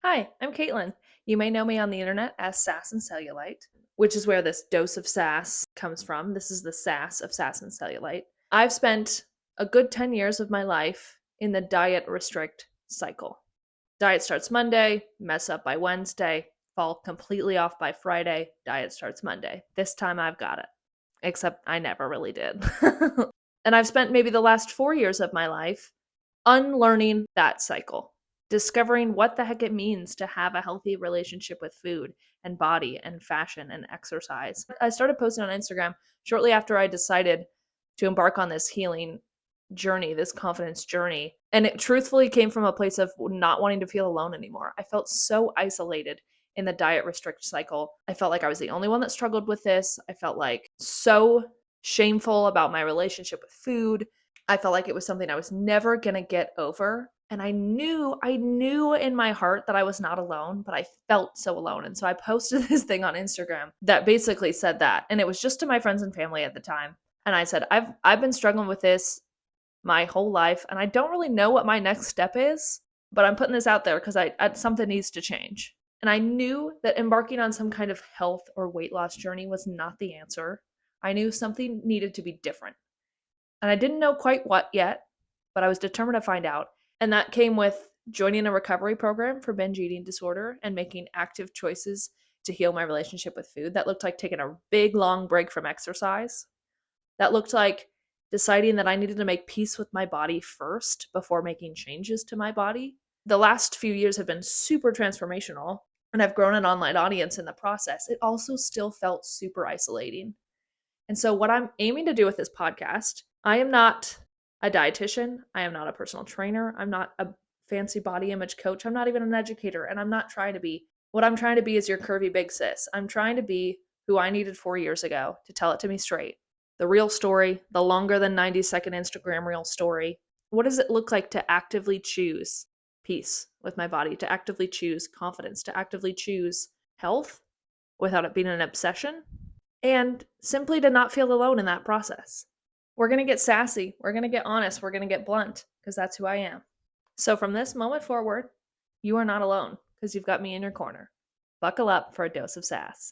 Hi, I'm Kaitlyn. You may know me on the internet as Sass and Cellulite, which is where this dose of sass comes from. This is the sass of Sass and Cellulite. I've spent a good 10 years of my life in the diet restrict cycle. Diet starts Monday, mess up by Wednesday, fall completely off by Friday, diet starts Monday. This time I've got it. Except I never really did. And I've spent maybe the last 4 years of my life unlearning that cycle, discovering what the heck it means to have a healthy relationship with food and body and fashion and exercise. I started posting on Instagram shortly after I decided to embark on this healing journey, this confidence journey. And it truthfully came from a place of not wanting to feel alone anymore. I felt so isolated in the diet restrict cycle. I felt like I was the only one that struggled with this. I felt like so shameful about my relationship with food. I felt like it was something I was never going to get over. And I knew in my heart that I was not alone, but I felt so alone. And so I posted this thing on Instagram that basically said that. And it was just to my friends and family at the time. And I said, I've been struggling with this my whole life, and I don't really know what my next step is, but I'm putting this out there because something needs to change. And I knew that embarking on some kind of health or weight loss journey was not the answer. I knew something needed to be different. And I didn't know quite what yet, but I was determined to find out. And that came with joining a recovery program for binge eating disorder and making active choices to heal my relationship with food. That looked like taking a big, long break from exercise. That looked like deciding that I needed to make peace with my body first before making changes to my body. The last few years have been super transformational, and I've grown an online audience in the process. It also still felt super isolating. And so, what I'm aiming to do with this podcast, I am not a dietitian. I am not a personal trainer. I'm not a fancy body image coach. I'm not even an educator. And I'm not trying to be. What I'm trying to be is your curvy big sis. I'm trying to be who I needed 4 years ago to tell it to me straight. The real story, the longer than 90-second Instagram reel story. What does it look like to actively choose peace with my body, to actively choose confidence, to actively choose health without it being an obsession? And simply to not feel alone in that process. We're going to get sassy. We're going to get honest. We're going to get blunt because that's who I am. So from this moment forward, you are not alone because you've got me in your corner. Buckle up for a dose of sass.